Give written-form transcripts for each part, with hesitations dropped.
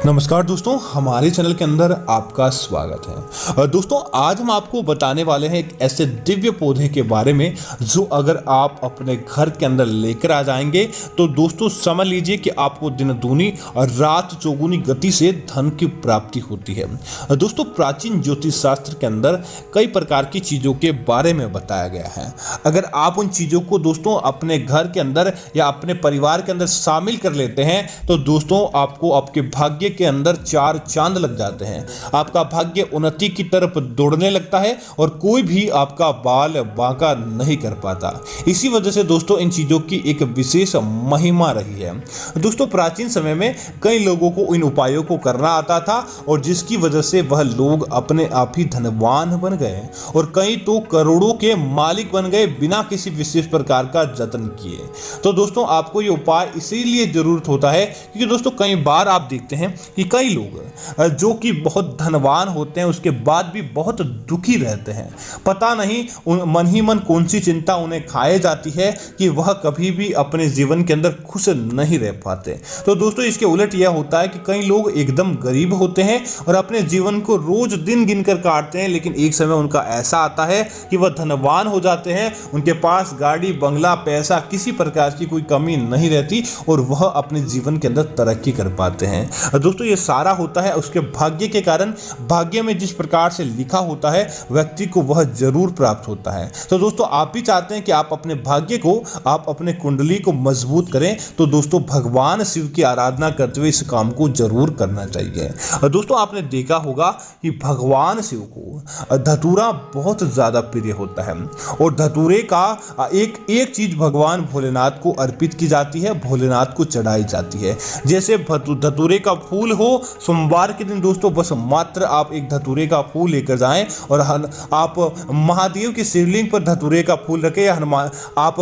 नमस्कार दोस्तों, हमारे चैनल के अंदर आपका स्वागत है। दोस्तों, आज हम आपको बताने वाले हैं एक ऐसे दिव्य पौधे के बारे में जो अगर आप अपने घर के अंदर लेकर आ जाएंगे तो दोस्तों समझ लीजिए कि आपको दिन दूनी और रात चौगुनी गति से धन की प्राप्ति होती है। दोस्तों, प्राचीन ज्योतिष शास्त्र के अंदर कई प्रकार की चीज़ों के बारे में बताया गया है। अगर आप उन चीज़ों को दोस्तों अपने घर के अंदर या अपने परिवार के अंदर शामिल कर लेते हैं तो दोस्तों आपको आपके भाग्य के अंदर चार चांद लग जाते हैं। आपका भाग्य उन्नति की तरफ दौड़ने लगता है और कोई भी आपका बाल बांका नहीं कर पाता। इसी वजह से दोस्तों इन चीजों की एक विशेष महिमा रही है। दोस्तों, प्राचीन समय में कई लोगों को इन उपायों को करना आता था और जिसकी वजह से वह लोग अपने आप ही धनवान बन गए और कई तो करोड़ों के मालिक बन गए बिना किसी विशेष प्रकार का जतन किए। तो दोस्तों आपको ये उपाय इसीलिए जरूरत होता है क्योंकि दोस्तों कई बार आप देखते हैं कि कई लोग जो कि बहुत धनवान होते हैं उसके बाद भी बहुत दुखी रहते हैं। पता नहीं मन ही मन कौन सी चिंता उन्हें खाए जाती है कि वह कभी भी अपने जीवन के अंदर खुश नहीं रह पाते। तो दोस्तों इसके उलट यह होता है कि कई लोग एकदम गरीब होते हैं और अपने जीवन को रोज दिन गिनकर काटते हैं, लेकिन एक समय उनका ऐसा आता है कि वह धनवान हो जाते हैं। उनके पास गाड़ी बंगला पैसा किसी प्रकार की कोई कमी नहीं रहती और वह अपने जीवन के अंदर तरक्की कर पाते हैं। दोस्तों ये सारा होता है उसके भाग्य के कारण। भाग्य में जिस प्रकार से लिखा होता है व्यक्ति को वह जरूर प्राप्त होता है। तो दोस्तों आप भी चाहते हैं कि आप अपने भाग्य को, आप अपने कुंडली को मजबूत करें तो दोस्तों भगवान शिव की आराधना करते हुए इस काम को जरूर करना चाहिए। दोस्तों आपने देखा होगा कि भगवान शिव को धतूरा बहुत ज्यादा प्रिय होता है और धतूरे का एक चीज भगवान भोलेनाथ को अर्पित की जाती है, भोलेनाथ को चढ़ाई जाती है। जैसे धतूरे का फूल हो, सोमवार के दिन दोस्तों बस मात्र आप एक धतूरे का फूल लेकर जाएं और आप महादेव के शिवलिंग पर धतूरे का फूल रखें या हनुमान आप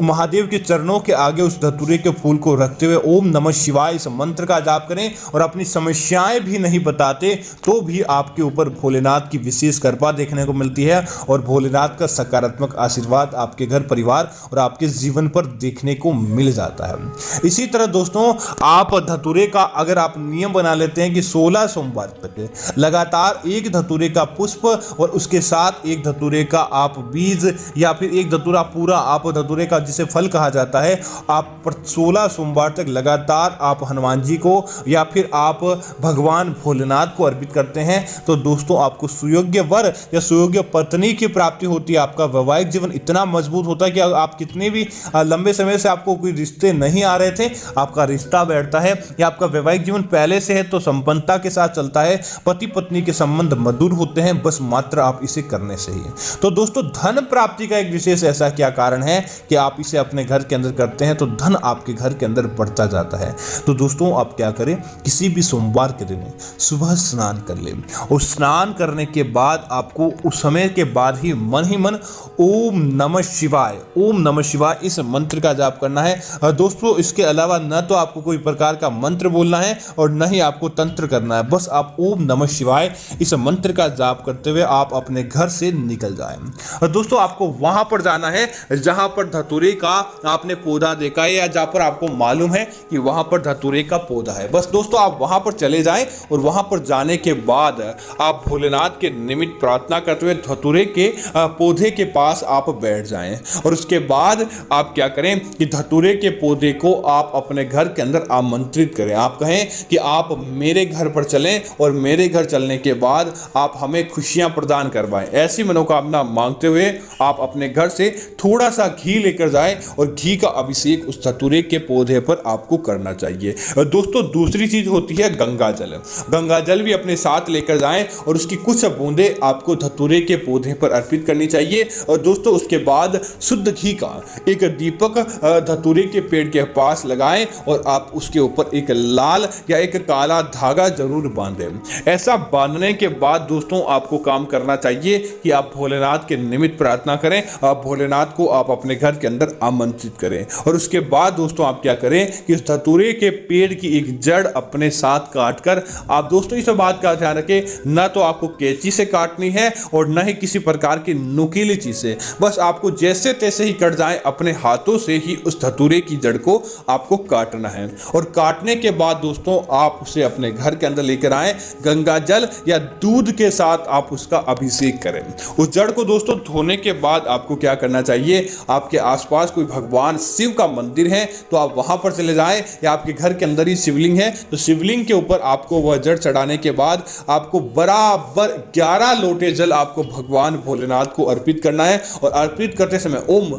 महादेव के चरणों के आगे उस धतूरे के फूल को रखते हुए ओम नमः शिवाय इस मंत्र का जाप करें और अपनी समस्याएं भी नहीं बताते तो भी आपके ऊपर भोलेनाथ की विशेष कृपा देखने को मिलती है और भोलेनाथ का सकारात्मक आशीर्वाद आपके घर परिवार और आपके जीवन पर देखने को मिल जाता है। इसी तरह दोस्तों आप धतूरे का अगर आप नियम बना लेते हैं कि 16 सोमवार तक लगातार एक धतूरे का पुष्प और उसके साथ एक धतूरे का आप बीज या फिर एक धतूरा पूरा आप धतूरे का जिसे फल कहा जाता है आप 16 सोमवार तक लगातार आप हनुमान जी को या फिर आप भगवान भोलेनाथ को अर्पित करते हैं तो दोस्तों आपको सुयोग्य वर या सुयोग्य पत्नी की प्राप्ति होती है। आपका वैवाहिक जीवन इतना मजबूत होता है कि आप कितने भी लंबे समय से आपको कोई रिश्ते नहीं आ रहे थे, आपका रिश्ता बैठता है या आपका वैवाहिक जीवन पहले से है तो संपन्नता के साथ चलता है। पति पत्नी के संबंध मधुर होते हैं, बस मात्र आप इसे करने से ही। तो दोस्तों धन प्राप्ति का एक विशेष ऐसा क्या कारण है कि आप इसे अपने घर के अंदर करते हैं तो धन आपके घर के अंदर बढ़ता जाता है। तो दोस्तों आप क्या करें, किसी भी सोमवार के दिन सुबह स्नान कर लें और स्नान करने के बाद आपको उस समय के बाद ही मन ओम नमः शिवाय इस मंत्र का जाप करना है। दोस्तों इसके अलावा न तो आपको कोई प्रकार का मंत्र बोलना है और न ही आपको तंत्र करना है, बस आप ओम नमः शिवाय इस मंत्र का जाप करते हुए आप अपने घर से निकल जाएं। दोस्तों आपको वहां पर जाना है जहां पर धतूरे का आपने पौधा देखा है या जहां पर आपको मालूम है कि वहां पर धतूरे का पौधा है। बस दोस्तों आप वहां पर चले जाएं और वहां पर जाने के बाद आप भोलेनाथ के निमित्त प्रार्थना करते हुए धतूरे के पौधे के पास आप बैठ जाएं और उसके बाद आप क्या करें कि धतूरे के पौधे को आप अपने घर के अंदर आमंत्रित करें। आप कहें कि आप मेरे घर पर चलें और मेरे घर चलने के बाद आप हमें खुशियां प्रदान करवाएं। ऐसी मनोकामना मांगते हुए आप अपने घर से थोड़ा सा घी लेकर जाएं और घी का अभिषेक उस धतूरे के पौधे पर आपको करना चाहिए। दोस्तों दूसरी चीज होती है गंगा जल। गंगा जल भी अपने साथ लेकर जाएं और उसकी कुछ बूंदें आपको धतूरे के पौधे पर अर्पित करनी चाहिए। और दोस्तों उसके बाद शुद्ध घी का एक दीपक धतूरे के पेड़ के पास लगाएं और आप उसके ऊपर एक लाल या एक काला धागा जरूर बांधें। ऐसा बांधने के बाद दोस्तों आपको काम करना चाहिए कि आप भोलेनाथ के निमित्त प्रार्थना करें। आप भोलेनाथ को आप अपने घर के अंदर अंदर आमंत्रित करें। और उसके बाद दोस्तों आप क्या करें कि उस धतूरे के पेड़ की एक जड़ अपने साथ काट कर, आप दोस्तों इस बात का ध्यान रखें, ना तो आपको कैंची से काटनी है और ना ही किसी प्रकार की नुकीली चीज से, बस आपको जैसे तैसे ही कट जाए, अपने हाथों से ही उस धतूरे की जड़ को आपको काटना है। और काटने के बाद दोस्तों आप उसे अपने घर के अंदर लेकर आए, गंगा जल या दूध के साथ आप उसका अभिषेक करें। उस जड़ को दोस्तों धोने के बाद आपको क्या करना चाहिए, आपके आसपास कोई भगवान शिव का मंदिर है तो आप वहां पर चले जाएं, या आपके घर के अंदर ही शिवलिंग है तो शिवलिंग के ऊपर आपको वह जड़ चढ़ाने के बाद आपको बराबर 11 लोटे जल आपको भगवान भोलेनाथ को अर्पित करना है। और अर्पित करते समय ओम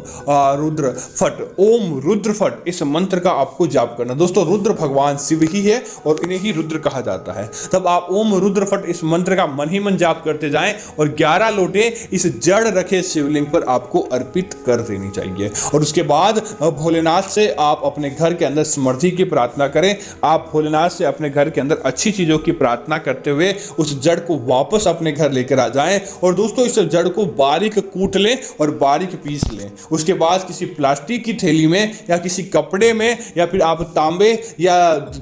रुद्र फट इस मंत्र का आपको जाप करना। दोस्तों रुद्र भगवान शिव ही है और इन्हें ही रुद्र कहा जाता है। तब आप ओम रुद्र फट इस मंत्र का मन ही मन जाप करते जाएं और 11 लोटे इस जड़ रखे शिवलिंग पर आपको अर्पित कर देनी चाहिए। और उसके बाद भोलेनाथ से आप अपने घर के अंदर समृद्धि की प्रार्थना करें। आप भोलेनाथ से अपने घर के अंदर अच्छी चीजों की प्रार्थना करते हुए उस जड़ को वापस अपने घर लेकर आ जाएं। और दोस्तों इस जड़ को बारीक कूट लें और बारीक पीस लें। उसके बाद किसी प्लास्टिक की थैली में या किसी कपड़े में, या फिर आप तांबे या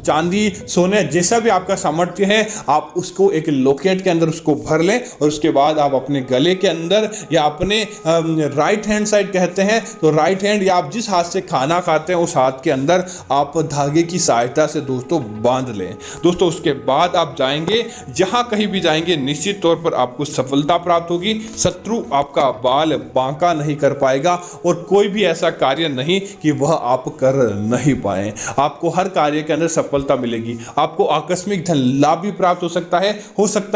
चांदी सोने जैसा भी आपका सामर्थ्य है, आप उसको एक लॉकेट के अंदर उसको भर लें। और उसके बाद आप अपने गले के अंदर या अपने राइट हैंड साइड कहते हैं तो राइट हैंड, या आप जिस हाथ से खाना खाते हैं उस हाथ के अंदर आप धागे की सहायता से दोस्तों बांध लें। दोस्तों उसके बाद आप जाएंगे, जहां कहीं भी जाएंगे निश्चित तौर पर आपको सफलता प्राप्त होगी। शत्रु आपका बाल बांका नहीं कर पाएगा और कोई भी ऐसा कार्य नहीं कि वह आप कर नहीं पाए। आपको हर कार्य के अंदर सफलता मिलेगी। आपको आकस्मिक धन लाभ भी प्राप्त हो सकता है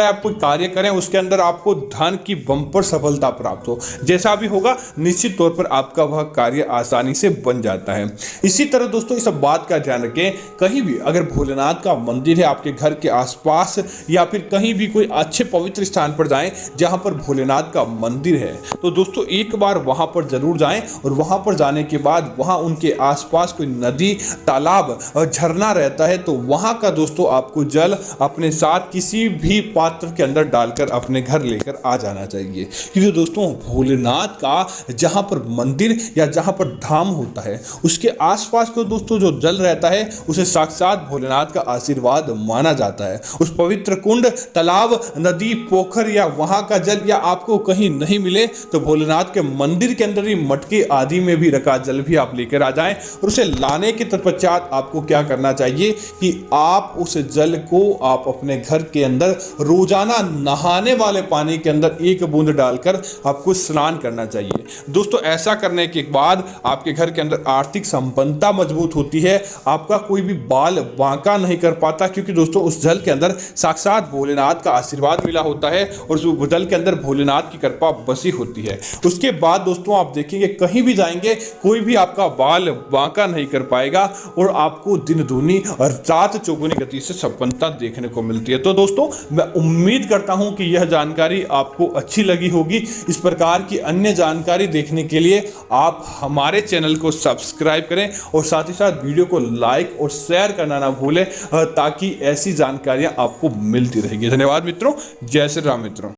आप कोई कार्य करें उसके अंदर आपको धन की बम्पर सफलता प्राप्त हो। जैसा भी होगा निश्चित तौर पर आपका वह कार्य आसानी से बन जाता है। इसी तरह दोस्तों इस बात का ध्यान रखें, कहीं भी अगर भोलेनाथ का मंदिर है आपके घर के आसपास, या फिर कहीं भी कोई अच्छे पवित्र स्थान पर जाएं जहां पर भोलेनाथ का मंदिर है, तो दोस्तों एक बार वहां पर जरूर जाएं। और वहां पर जाने के बाद वहां उनके आसपास कोई नदी, तालाब और झरना रहता है तो वहां का दोस्तों आपको जल अपने साथ किसी भी पात्र के अंदर डालकर अपने घर लेकर आ जाना चाहिए। क्योंकि दोस्तों भोलेनाथ का जहां पर मंदिर या जहां पर धाम होता है उसके आसपास को दोस्तों जो जल रहता है उसे साक्षात भोलेनाथ का आशीर्वाद माना जाता है। उस पवित्र कुंड, तालाब, नदी, पोखर या वहां का जल या आपको कहीं नहीं मिले तो भोलेनाथ के मंदिर के अंदर ही मटके आदि में भी रखा जल भी आप लेकर आ जाएं। और उसे लाने के तत्पश्चात आपको क्या करना चाहिए कि आप उस जल को आप अपने घर के अंदर रोजाना नहाने वाले पानी के अंदर एक बूंद डालकर आपको स्नान करना चाहिए। दोस्तों ऐसा करने के बाद आपके घर के अंदर आर्थिक संपन्नता मजबूत होती है। आपका कोई भी बाल बांका नहीं कर पाता, क्योंकि दोस्तों उस जल के अंदर साक्षात भोलेनाथ का आशीर्वाद मिला होता है और उस जल के अंदर भोलेनाथ की कृपा बसी होती है। उसके बाद दोस्तों आप देखेंगे कहीं भी जाएंगे कोई भी आपका बाल बांका नहीं कर पाएगा और आपको दिन दूनी और रात चौगुनी गति से संपन्नता देखने को मिलती है। तो दोस्तों मैं उम्मीद करता हूं कि यह जानकारी आपको अच्छी लगी होगी। इस प्रकार की अन्य जानकारी देखने के लिए आप हमारे चैनल को सब्सक्राइब करें और साथ ही साथ वीडियो को लाइक और शेयर करना ना भूलें, ताकि ऐसी जानकारियां आपको मिलती रहेगी। धन्यवाद मित्रों। जय श्री राम मित्रों।